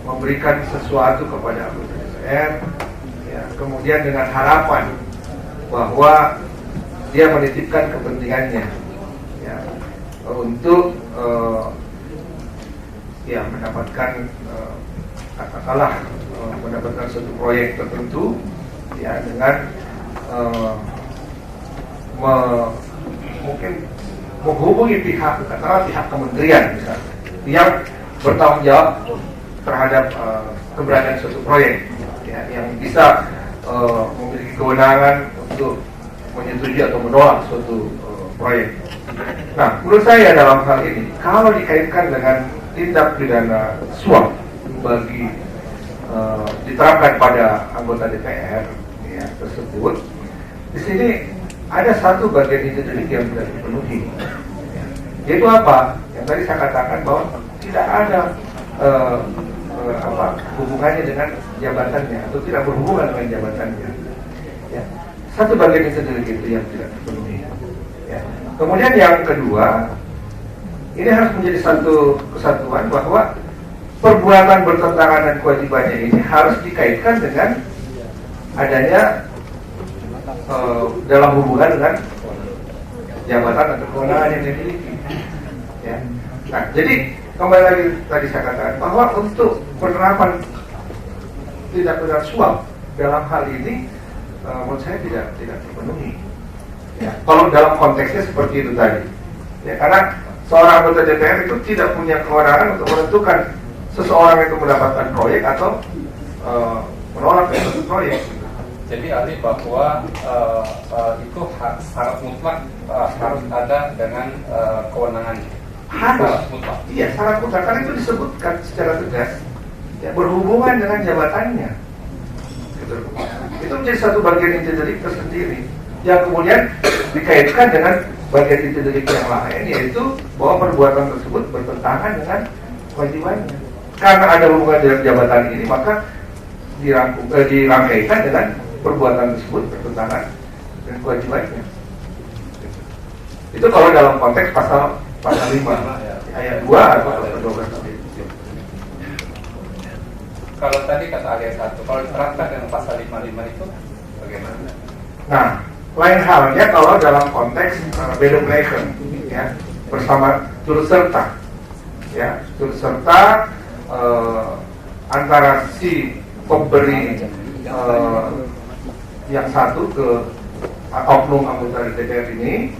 memberikan sesuatu kepada anggota DPR, ya, kemudian dengan harapan bahwa dia menitipkan kepentingannya, ya, untuk ya mendapatkan katakanlah mendapatkan suatu proyek tertentu, ya, dengan mungkin menghubungi pihak, katakanlah pihak kementerian misalnya, yang bertanggung jawab terhadap keberadaan suatu proyek, ya, yang bisa memiliki kewenangan untuk menyetujui atau menolak suatu proyek. Nah, menurut saya dalam hal ini, kalau dikaitkan dengan tindak pidana suap bagi diterapkan pada anggota DPR, ya, tersebut, di sini ada satu bagian inti yang tidak dipenuhi, ya. Yaitu apa? Yang tadi saya katakan bahwa tidak ada hubungannya dengan jabatannya atau tidak berhubungan dengan jabatannya. Ya. Satu bagian itu yang tidak terpenuhi. Ya. Kemudian yang kedua, ini harus menjadi satu kesatuan bahwa perbuatan bertentangan dan kewajibannya ini harus dikaitkan dengan adanya dalam hubungan dengan jabatan atau kewenangan yang dimiliki. Ya. Nah, jadi kembali lagi tadi saya katakan bahwa untuk penerapan tindak pidana suap dalam hal ini menurut saya tidak terpenuhi. Ya. Kalau dalam konteksnya seperti itu tadi, ya, karena seorang anggota DPR itu tidak punya kewenangan untuk menentukan seseorang itu mendapatkan proyek atau menolak suatu proyek. Jadi ahli bahwa itu syarat mutlak harus ada dengan kewenangan. Harus mutlak. Iya, syarat mutlak, karena itu disebutkan secara tegas, ya, berhubungan dengan jabatannya. Gitu. Itu menjadi satu bagian inti delik tersendiri yang kemudian dikaitkan dengan bagian inti delik yang lain, yaitu bahwa perbuatan tersebut bertentangan dengan kewajibannya. Karena ada hubungan dengan jabatan ini, maka dirangkaikan dengan perbuatan tersebut bertentangan dengan kewajibannya. Itu kalau dalam konteks pasal 5 ayat 2 atau pasal 12. Kalau tadi kata ayat 1, kalau diterapkan dengan pasal 55 itu bagaimana? Nah, lain halnya kalau dalam konteks benevolent, ya, bersama turut serta, ya, turut serta antara si pemberi yang satu ke oknum anggota DPR ini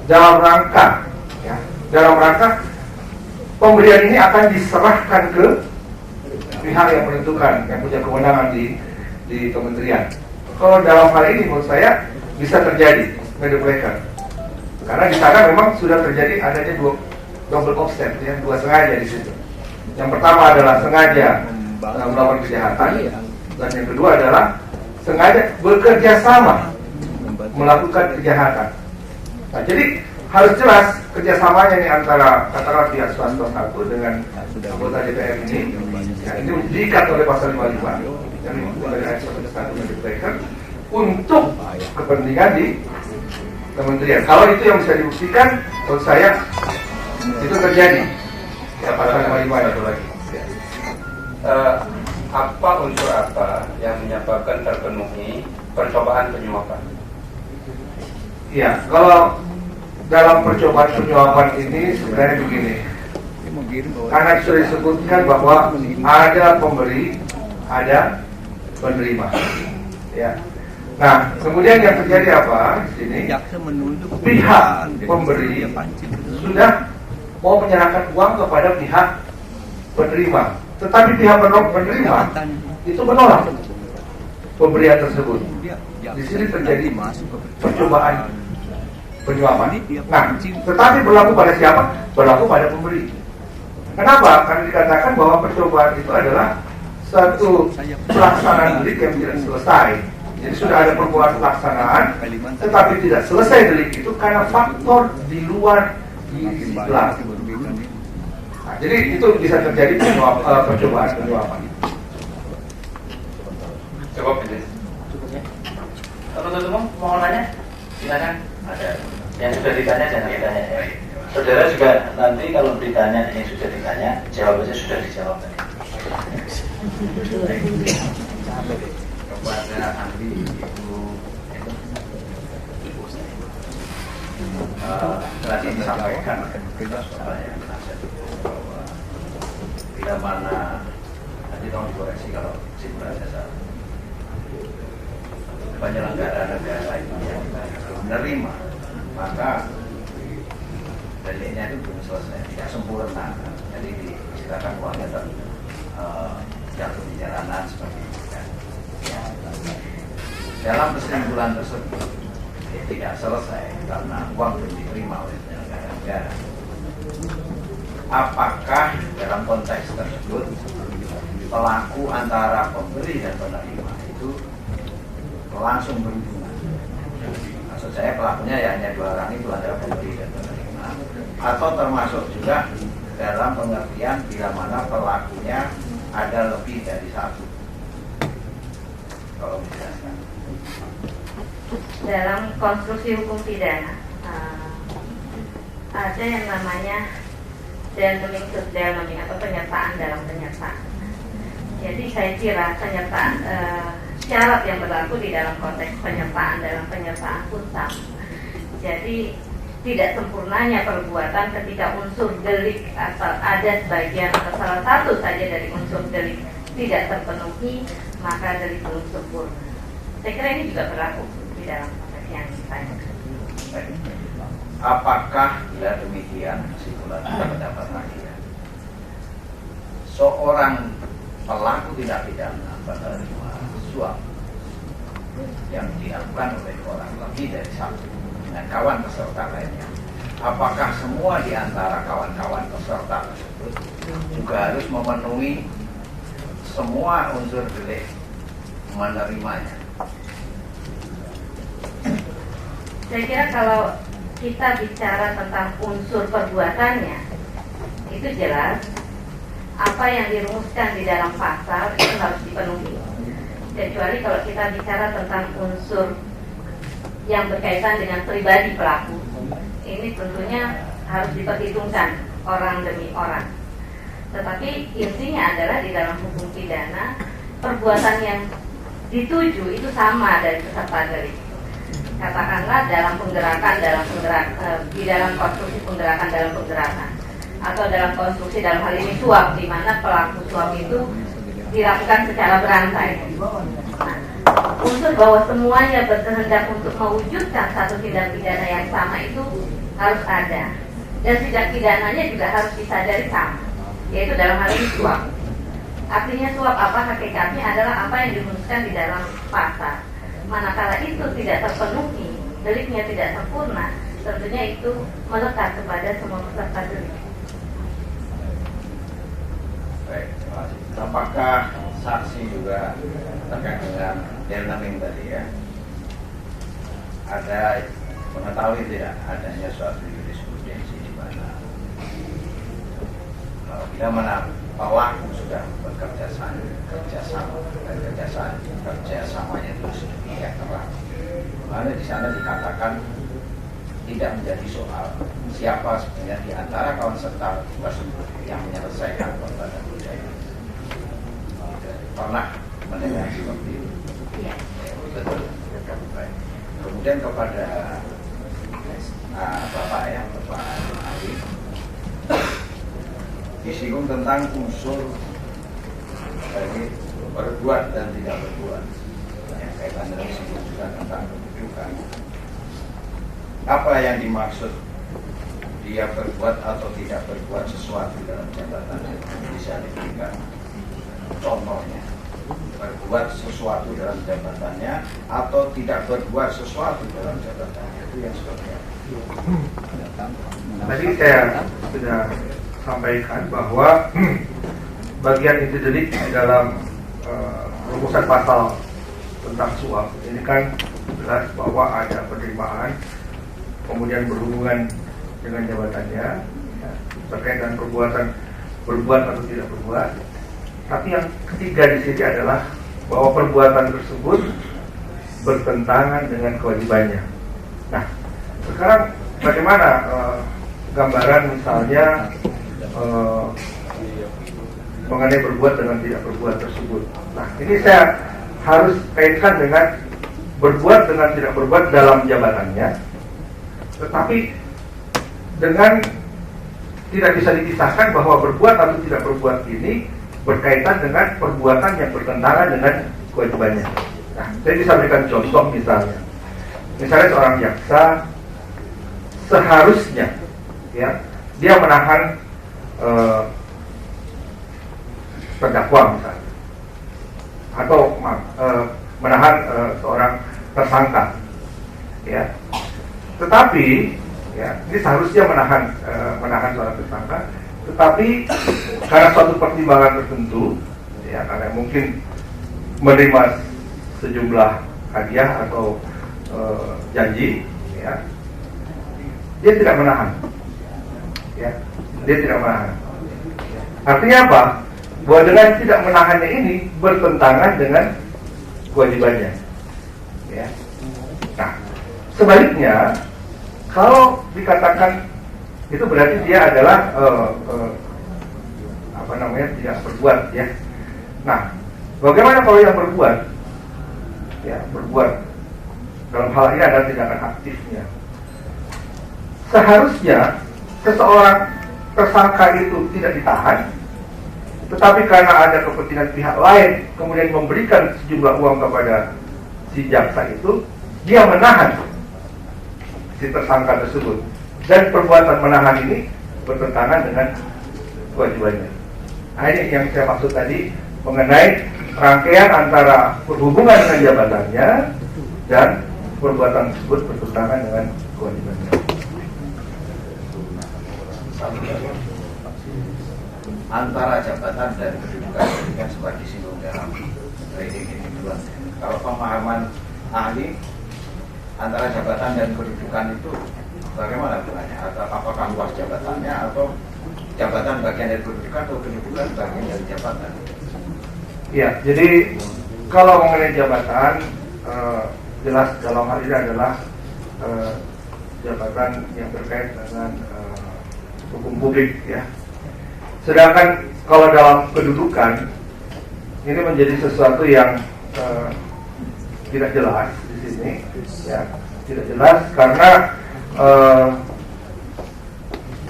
dalam rangka, ya, dalam rangka pemberian ini akan diserahkan ke pihak yang menentukan, yang punya kewenangan di kementerian. Kalau dalam hal ini menurut saya bisa terjadi benevolent, karena di sana memang sudah terjadi adanya double offset, ya, dua sengaja di situ. Yang pertama adalah sengaja melakukan kejahatan, dan yang kedua adalah sengaja bekerja sama melakukan kejahatan. Nah, jadi harus jelas kerjasamanya nih antara katakanlah pihak swasta satu dengan anggota DPR ini. Ya, ini diikat oleh pasal 55 yang dari ayat 1 yang diberikan untuk kepentingan di kementerian. Kalau itu yang bisa dibuktikan, menurut saya itu terjadi. Ya, pasal 55 itu lagi. Apa unsur apa yang menyebabkan terpenuhi percobaan penyuapan? Iya, kalau dalam percobaan penyuapan ini sebenarnya begini. Karena sudah disebutkan bahwa ada pemberi, ada penerima. Ya. Nah, kemudian yang terjadi apa di sini? Pihak pemberi sudah mau menyerahkan uang kepada pihak penerima, tetapi pihak penerima itu menolak pemberian tersebut. Di sini terjadi percobaan penyuapan. Nah, tetapi berlaku pada siapa? Berlaku pada pemberi. Kenapa? Karena dikatakan bahwa percobaan itu adalah satu pelaksanaan delik yang tidak selesai. Jadi sudah ada perbuatan pelaksanaan, tetapi tidak selesai delik itu karena faktor di luar istilah. Nah, jadi itu bisa terjadi percobaan penyuapan. Cukup ini. Teman-teman umum mohon tanya, silakan. Ada yang sudah ditanya jangan ditanya ya. Saudara juga nanti kalau ditanya yang sudah ditanya, jawabannya sudah dijawab tadi. Kepada ahli Ibu Tadi disampaikan bahwa bila mana nanti tolong dikoreksi kalau simpulan saya salah. Penyelenggara negara itu yang menerima, maka deliknya itu belum selesai, tidak sempurna. Jadi disilakan uangnya jatuh di jalanan seperti itu kan. Ya. Dalam kesimpulan tersebut tidak selesai karena uang belum diterima oleh penyelenggara negara. Apakah dalam konteks tersebut pelaku antara pemberi dan penerima itu langsung berhubungan? Maksud saya pelakunya ya hanya dua orang itu antara pemberi dan penerima, atau termasuk juga dalam pengertian bila mana pelakunya ada lebih dari satu? Kalau dijelaskan. Dalam konstruksi hukum pidana ada yang namanya denuming subdenuming atau penyertaan dalam penyertaan. Jadi saya kira penyertaan syarat yang berlaku di dalam konteks penyertaan dalam penyertaan pun sama. Jadi tidak sempurnanya perbuatan ketika unsur delik atau ada sebagian atau salah satu saja dari unsur delik tidak terpenuhi, maka delik belum sempurna. Saya kira ini juga berlaku di dalam konteks yang ditanyakan. Apakah bila demikian kesimpulan pendapat saya, seorang pelaku tindak pidana penerima suap yang dilakukan oleh orang lebih dari satu dengan kawan peserta lainnya, apakah semua di antara kawan-kawan peserta tersebut juga harus memenuhi semua unsur delik menerimanya? Saya kira kalau kita bicara tentang unsur perbuatannya, itu jelas apa yang dirumuskan di dalam pasal itu harus dipenuhi. Kecuali kalau kita bicara tentang unsur yang berkaitan dengan pribadi pelaku, ini tentunya harus diperhitungkan orang demi orang. Tetapi intinya adalah di dalam hukum pidana, perbuatan yang dituju itu sama dari peserta delik. Katakanlah dalam di dalam konstruksi penggerakan dalam penggerakan, atau dalam konstruksi dalam hal ini suap, di mana pelaku suap itu dilakukan secara berantai. Nah, unsur bahwa semuanya berkehendak untuk mewujudkan satu tindak pidana yang sama itu harus ada, dan tindak pidananya juga harus disadari sama, yaitu dalam hal ini suap. Artinya suap apa hakikatnya adalah apa yang dirumuskan di dalam pasal. Manakala itu tidak terpenuhi, deliknya tidak sempurna, tentunya itu melekat kepada semua peserta delik. Baik, terima kasih. Apakah saksi juga terkait dengan denuming tadi ya? Ada mengetahui tidak adanya suatu jurisprudensi di mana bila mana pelaku sudah bekerja kerjasamanya itu sedemikian erat, mana di sana dikatakan tidak menjadi soal siapa sebenarnya di antara kawan serta tersebut yang menyelesaikan perbuatan budaya. Pernah mendengar seperti itu? Iya. Betul. Kemudian kepada Bapak Ali disinggung tentang unsur dari berbuat dan tidak berbuat, yang kaitan dengan disinggung juga tentang kedudukan. Apa yang dimaksud dia berbuat atau tidak berbuat sesuatu dalam jabatan, bisa diberikan contohnya? Berbuat sesuatu dalam jabatannya atau tidak berbuat sesuatu dalam jabatannya, itu yang seperti apa? Tadi saya sudah sampaikan bahwa bagian inti delik di dalam rumusan pasal tentang suap ini kan jelas bahwa ada penerimaan, kemudian berhubungan dengan jabatannya, ya, terkait dengan perbuatan berbuat atau tidak berbuat. Tapi yang ketiga di sini adalah bahwa perbuatan tersebut bertentangan dengan kewajibannya. Nah, sekarang bagaimana gambaran misalnya mengenai berbuat dengan tidak berbuat tersebut? Nah, ini saya harus kaitkan dengan berbuat dengan tidak berbuat dalam jabatannya, tetapi dengan tidak bisa dipisahkan bahwa berbuat atau tidak berbuat ini berkaitan dengan perbuatan yang bertentangan dengan kewajibannya. Nah, saya bisa berikan contoh misalnya seorang jaksa seharusnya, ya, dia menahan terdakwa misalnya, atau menahan seorang tersangka, ya. Tetapi, ya, ini seharusnya menahan seorang tersangka. Tetapi karena suatu pertimbangan tertentu, ya, karena mungkin menerima sejumlah hadiah atau janji, ya, dia tidak menahan, ya, dia tidak menahan. Artinya apa? Bahwa dengan tidak menahannya ini bertentangan dengan kewajibannya, ya. Nah, sebaliknya, kalau dikatakan itu berarti dia adalah tidak berbuat, ya. Nah, bagaimana kalau yang berbuat, ya, berbuat dalam hal ini adalah tindakan aktifnya? Seharusnya seseorang tersangka itu tidak ditahan, tetapi karena ada kepentingan pihak lain kemudian memberikan sejumlah uang kepada si jaksa itu, dia menahan si tersangka tersebut. Dan perbuatan menahan ini bertentangan dengan kewajibannya. Nah, ini yang saya maksud tadi mengenai rangkaian antara berhubungan dengan jabatannya dan perbuatan tersebut bertentangan dengan kewajibannya. Antara jabatan dan kedudukan yang sempat disinggung dalam trading ini duluan. Kalau pemahaman ahli, antara jabatan dan kedudukan itu bagaimana hubungannya? Apakah luas jabatannya atau jabatan bagian dari kedudukan atau kedudukan bagian dari jabatan? Ya, jadi kalau mengenai jabatan, jelas dalam hal ini adalah jabatan yang terkait dengan hukum publik, ya. Sedangkan kalau dalam kedudukan ini menjadi sesuatu yang tidak jelas di sini, ya, tidak jelas karena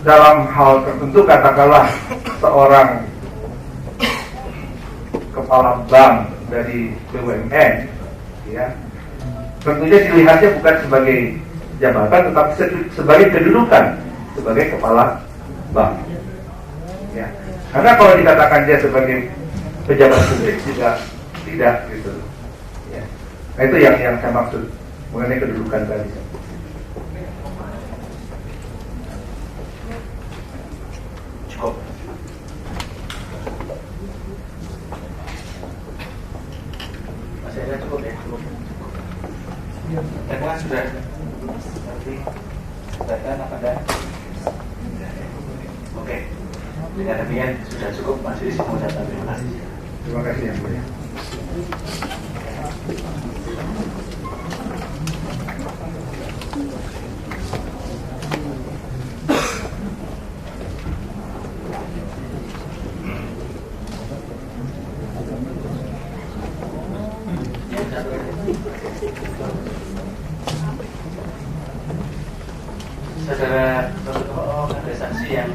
dalam hal tertentu, katakanlah seorang kepala bank dari BUMN, ya, tentunya dilihatnya bukan sebagai jabatan tetapi sebagai kedudukan sebagai kepala bank, ya. Karena kalau dikatakan dia sebagai pejabat publik juga tidak, gitu, ya. Nah, itu yang saya maksud mengenai kedudukan tadi. Cukup. Masih ada cukup, ya? Cukup. sudah berarti silakan apa dah? Oke, dengan demikian sudah cukup majelis mengucapkan terima kasih. Terima kasih yang mulia. Saudara, ada saksi yang